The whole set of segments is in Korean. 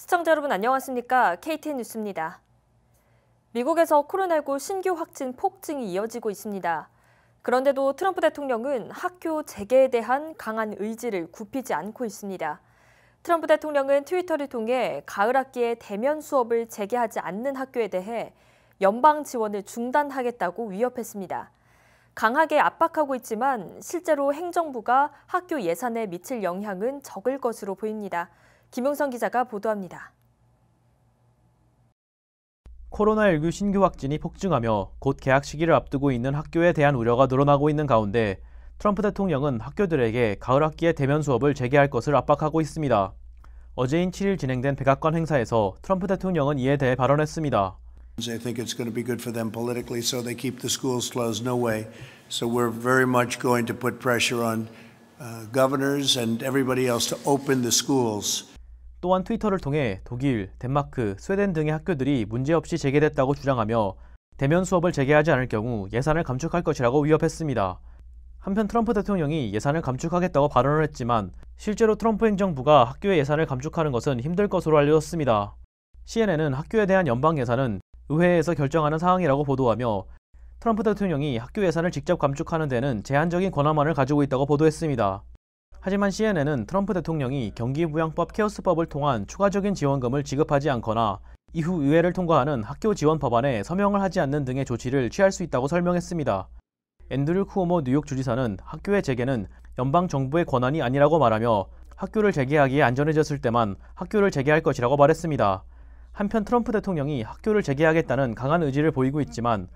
시청자 여러분 안녕하십니까? KTN 뉴스입니다. 미국에서 코로나19 신규 확진 폭증이 이어지고 있습니다. 그런데도 트럼프 대통령은 학교 재개에 대한 강한 의지를 굽히지 않고 있습니다. 트럼프 대통령은 트위터를 통해 가을 학기에 대면 수업을 재개하지 않는 학교에 대해 연방 지원을 중단하겠다고 위협했습니다. 강하게 압박하고 있지만 실제로 행정부가 학교 예산에 미칠 영향은 적을 것으로 보입니다. 김용선 기자가 보도합니다. 코로나19 신규 확진이 폭증하며 곧 개학 시기를 앞두고 있는 학교에 대한 우려가 늘어나고 있는 가운데 트럼프 대통령은 학교들에게 가을 학기에 대면 수업을 재개할 것을 압박하고 있습니다. 어제인 7일 진행된 백악관 행사에서 트럼프 대통령은 이에 대해 발언했습니다. I think it's going to be good for them politically, so they keep the schools closed. No way. So we're very much going to put pressure on governors and everybody else to open the schools. 또한 트위터를 통해 독일, 덴마크, 스웨덴 등의 학교들이 문제없이 재개됐다고 주장하며 대면 수업을 재개하지 않을 경우 예산을 감축할 것이라고 위협했습니다. 한편 트럼프 대통령이 예산을 감축하겠다고 발언을 했지만 실제로 트럼프 행정부가 학교의 예산을 감축하는 것은 힘들 것으로 알려졌습니다. CNN은 학교에 대한 연방 예산은 의회에서 결정하는 사항이라고 보도하며 트럼프 대통령이 학교 예산을 직접 감축하는 데는 제한적인 권한만을 가지고 있다고 보도했습니다. 하지만 CNN은 트럼프 대통령이 경기부양법 케어스법을 통한 추가적인 지원금을 지급하지 않거나 이후 의회를 통과하는 학교 지원 법안에 서명을 하지 않는 등의 조치를 취할 수 있다고 설명했습니다. 앤드류 쿠오모 뉴욕 주지사는 학교의 재개는 연방 정부의 권한이 아니라고 말하며 학교를 재개하기에 안전해졌을 때만 학교를 재개할 것이라고 말했습니다. 한편 트럼프 대통령이 학교를 재개하겠다는 강한 의지를 보이고 있지만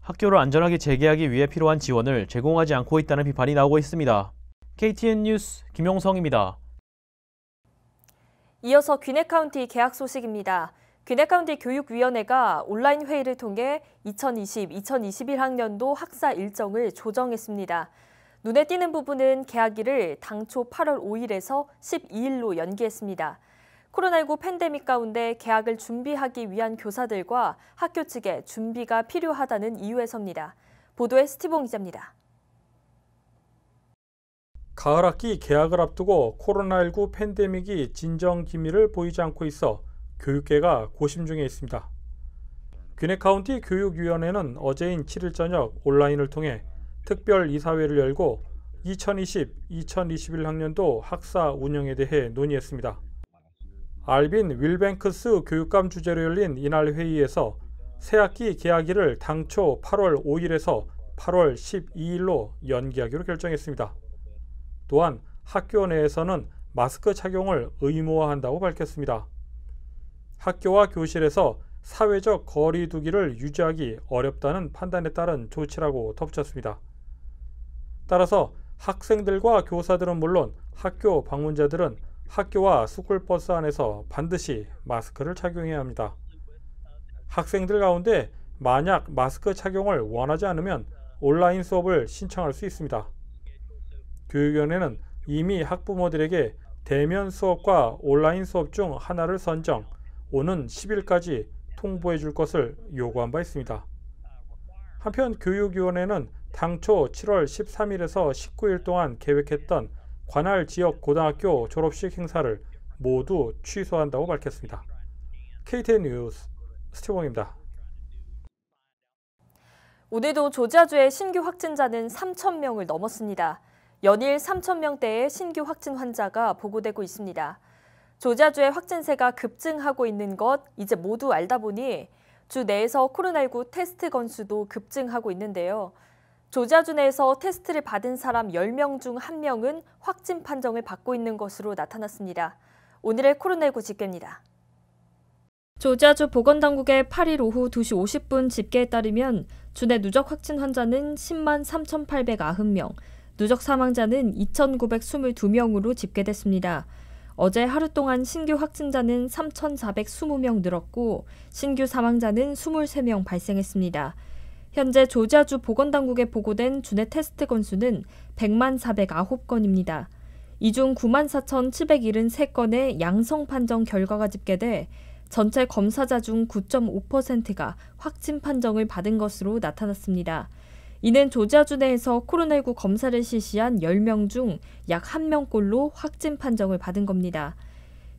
학교를 안전하게 재개하기 위해 필요한 지원을 제공하지 않고 있다는 비판이 나오고 있습니다. KTN 뉴스 김용성입니다. 이어서 귀넷 카운티 개학 소식입니다. 귀넷 카운티 교육위원회가 온라인 회의를 통해 2020-2021 학년도 학사 일정을 조정했습니다. 눈에 띄는 부분은 개학일을 당초 8월 5일에서 12일로 연기했습니다. 코로나19 팬데믹 가운데 개학을 준비하기 위한 교사들과 학교 측에 준비가 필요하다는 이유에서입니다. 보도에 스티봉 기자입니다. 가을 학기 개학을 앞두고 코로나19 팬데믹이 진정 기미를 보이지 않고 있어 교육계가 고심 중에 있습니다. 귀넷 카운티 교육위원회는 어제인 7일 저녁 온라인을 통해 특별 이사회를 열고 2020-2021 학년도 학사 운영에 대해 논의했습니다. 알빈 윌뱅크스 교육감 주재로 열린 이날 회의에서 새학기 개학일을 당초 8월 5일에서 8월 12일로 연기하기로 결정했습니다. 또한 학교 내에서는 마스크 착용을 의무화한다고 밝혔습니다. 학교와 교실에서 사회적 거리 두기를 유지하기 어렵다는 판단에 따른 조치라고 덧붙였습니다. 따라서 학생들과 교사들은 물론 학교 방문자들은 학교와 스쿨버스 안에서 반드시 마스크를 착용해야 합니다. 학생들 가운데 만약 마스크 착용을 원하지 않으면 온라인 수업을 신청할 수 있습니다. 교육위원회는 이미 학부모들에게 대면 수업과 온라인 수업 중 하나를 선정, 오는 10일까지 통보해 줄 것을 요구한 바 있습니다. 한편 교육위원회는 당초 7월 13일에서 19일 동안 계획했던 관할 지역 고등학교 졸업식 행사를 모두 취소한다고 밝혔습니다. KTN 뉴스 스티봉입니다. 오늘도 조지아주의 신규 확진자는 3,000명을 넘었습니다. 연일 3,000명대의 신규 확진 환자가 보고되고 있습니다. 조지아주의 확진세가 급증하고 있는 것 이제 모두 알다 보니 주 내에서 코로나19 테스트 건수도 급증하고 있는데요. 조지아주 내에서 테스트를 받은 사람 10명 중 1명은 확진 판정을 받고 있는 것으로 나타났습니다. 오늘의 코로나19 집계입니다. 조지아주 보건당국의 8일 오후 2시 50분 집계에 따르면 주내 누적 확진 환자는 10만 3,890명, 누적 사망자는 2,922명으로 집계됐습니다. 어제 하루 동안 신규 확진자는 3,420명 늘었고 신규 사망자는 23명 발생했습니다. 현재 조지아주 보건당국에 보고된 주내 테스트 건수는 100만 409건입니다. 이 중 9만 4,773건의 양성 판정 결과가 집계돼 전체 검사자 중 9.5%가 확진 판정을 받은 것으로 나타났습니다. 이는 조지아주 내에서 코로나19 검사를 실시한 10명 중 약 1명꼴로 확진 판정을 받은 겁니다.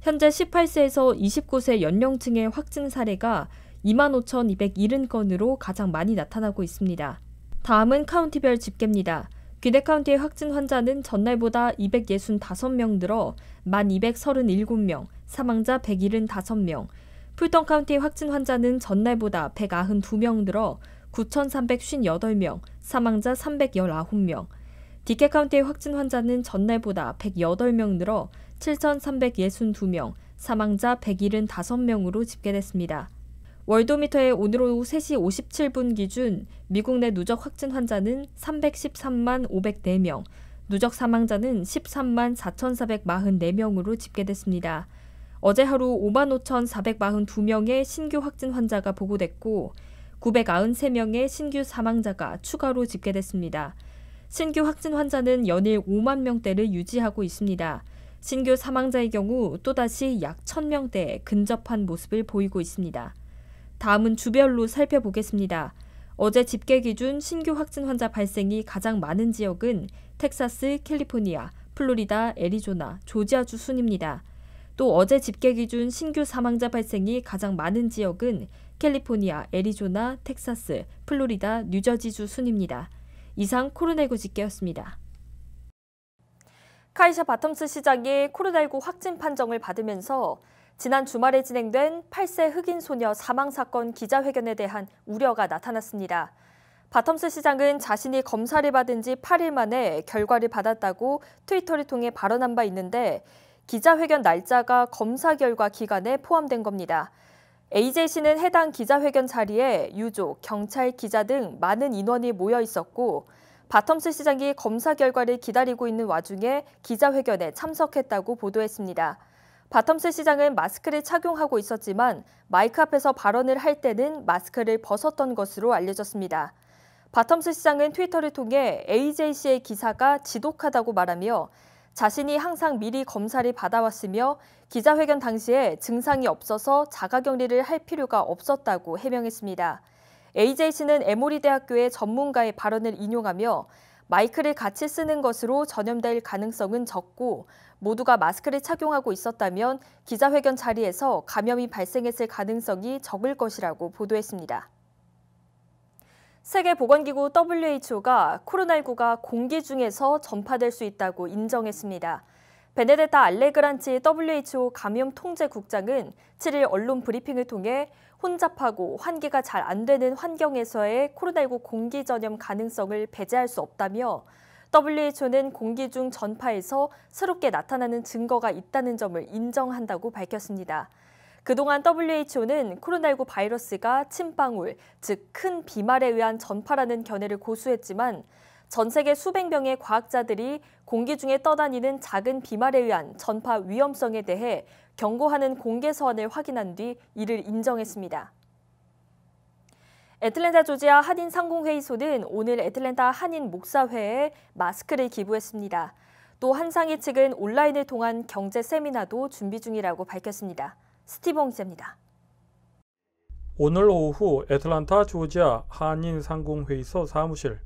현재 18세에서 29세 연령층의 확진 사례가 25,270건으로 가장 많이 나타나고 있습니다. 다음은 카운티별 집계입니다. 귀네 카운티의 확진 환자는 전날보다 265명 늘어 1,237명, 사망자 175명. 풀턴 카운티의 확진 환자는 전날보다 192명 늘어 9,358명, 사망자 319명. 디케 카운티의 확진 환자는 전날보다 108명 늘어 7,362명, 사망자 175명으로 집계됐습니다. 월도미터의 오늘 오후 3시 57분 기준 미국 내 누적 확진 환자는 313만 504명, 누적 사망자는 13만 4,444명으로 집계됐습니다. 어제 하루 55,442명의 신규 확진 환자가 보고됐고 993명의 신규 사망자가 추가로 집계됐습니다. 신규 확진 환자는 연일 5만 명대를 유지하고 있습니다. 신규 사망자의 경우 또다시 약 1,000명대에 근접한 모습을 보이고 있습니다. 다음은 주별로 살펴보겠습니다. 어제 집계 기준 신규 확진 환자 발생이 가장 많은 지역은 텍사스, 캘리포니아, 플로리다, 애리조나, 조지아주 순입니다. 또 어제 집계 기준 신규 사망자 발생이 가장 많은 지역은 캘리포니아, 애리조나, 텍사스, 플로리다, 뉴저지주 순입니다. 이상 코로나19 집계였습니다. 카이샤 바텀스 시장이 코로나19 확진 판정을 받으면서 지난 주말에 진행된 8세 흑인 소녀 사망 사건 기자회견에 대한 우려가 나타났습니다. 바텀스 시장은 자신이 검사를 받은 지 8일 만에 결과를 받았다고 트위터를 통해 발언한 바 있는데 기자회견 날짜가 검사 결과 기간에 포함된 겁니다. AJC는 해당 기자회견 자리에 유족, 경찰, 기자 등 많은 인원이 모여 있었고 바텀스 시장이 검사 결과를 기다리고 있는 와중에 기자회견에 참석했다고 보도했습니다. 바텀스 시장은 마스크를 착용하고 있었지만 마이크 앞에서 발언을 할 때는 마스크를 벗었던 것으로 알려졌습니다. 바텀스 시장은 트위터를 통해 AJC의 기사가 지독하다고 말하며 자신이 항상 미리 검사를 받아왔으며 기자회견 당시에 증상이 없어서 자가격리를 할 필요가 없었다고 해명했습니다. AJC는 에모리 대학교의 전문가의 발언을 인용하며 마이크를 같이 쓰는 것으로 전염될 가능성은 적고 모두가 마스크를 착용하고 있었다면 기자회견 자리에서 감염이 발생했을 가능성이 적을 것이라고 보도했습니다. 세계보건기구 WHO가 코로나19가 공기 중에서 전파될 수 있다고 인정했습니다. 베네데타 알레그란치 WHO 감염통제국장은 7일 언론 브리핑을 통해 혼잡하고 환기가 잘 안 되는 환경에서의 코로나19 공기 전염 가능성을 배제할 수 없다며 WHO는 공기 중 전파에서 새롭게 나타나는 증거가 있다는 점을 인정한다고 밝혔습니다. 그동안 WHO는 코로나19 바이러스가 침방울, 즉 큰 비말에 의한 전파라는 견해를 고수했지만 전 세계 수백 명의 과학자들이 공기 중에 떠다니는 작은 비말에 의한 전파 위험성에 대해 경고하는 공개 서한을 확인한 뒤 이를 인정했습니다. 애틀랜타 조지아 한인상공회의소는 오늘 애틀랜타 한인 목사회에 마스크를 기부했습니다. 또 한상회 측은 온라인을 통한 경제 세미나도 준비 중이라고 밝혔습니다. 스티븐 기자입니다. 오늘 오후 애틀랜타 조지아 한인상공회의소 사무실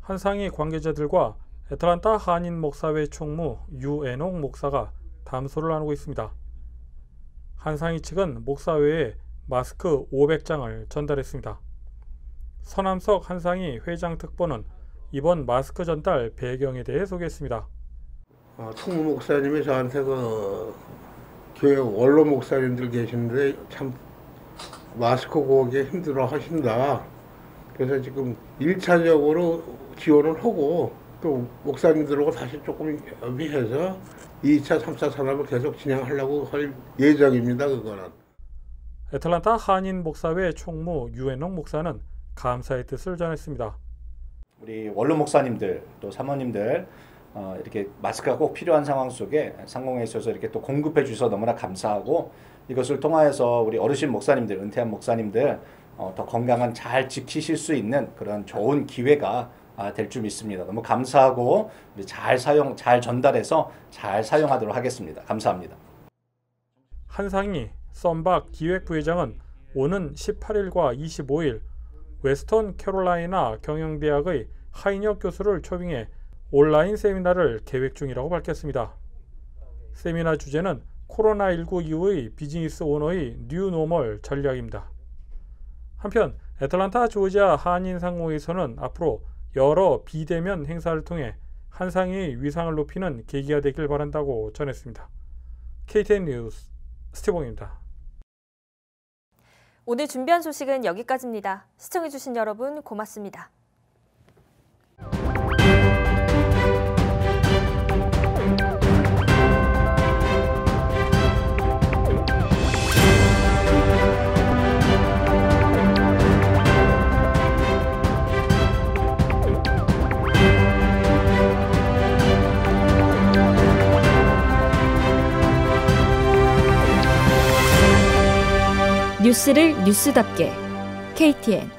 한상희 관계자들과 애틀랜타 한인목사회 총무 유애녹 목사가 담소를 나누고 있습니다. 한상희 측은 목사회에 마스크 500장을 전달했습니다. 서남석 한상희 회장 특보는 이번 마스크 전달 배경에 대해 소개했습니다. 총무 목사님이 저한테 교회 원로 목사님들 계시는데 참 마스크 구하기 힘들어 하신다. 그래서 지금 1차적으로 지원을 하고 또 목사님들하고 다시 조금 협의해서 2차, 3차 산업을 계속 진행하려고 할 예정입니다. 그거는. 애틀랜타 한인 목사회 총무 유애녹 목사는 감사의 뜻을 전했습니다. 우리 원로 목사님들 또 사모님들 이렇게 마스크가 꼭 필요한 상황 속에 상공회에 있어서 이렇게 또 공급해 주셔서 너무나 감사하고 이것을 통하여서 우리 어르신 목사님들, 은퇴한 목사님들 더 건강한 잘 지키실 수 있는 그런 좋은 기회가 될 줄 믿습니다. 너무 감사하고 우리 잘 전달해서 잘 사용하도록 하겠습니다. 감사합니다. 한상희 썬박 기획부회장은 오는 18일과 25일 웨스턴 캐롤라이나 경영대학의 하인혁 교수를 초빙해 온라인 세미나를 계획 중이라고 밝혔습니다. 세미나 주제는 코로나19 이후의 비즈니스 오너의 뉴노멀 전략입니다. 한편 애틀란타 조지아 한인상공회에서는 앞으로 여러 비대면 행사를 통해 한상의 위상을 높이는 계기가 되길 바란다고 전했습니다. KTN 뉴스 스티봉입니다. 오늘 준비한 소식은 여기까지입니다. 시청해주신 여러분 고맙습니다. 뉴스를 뉴스답게 KTN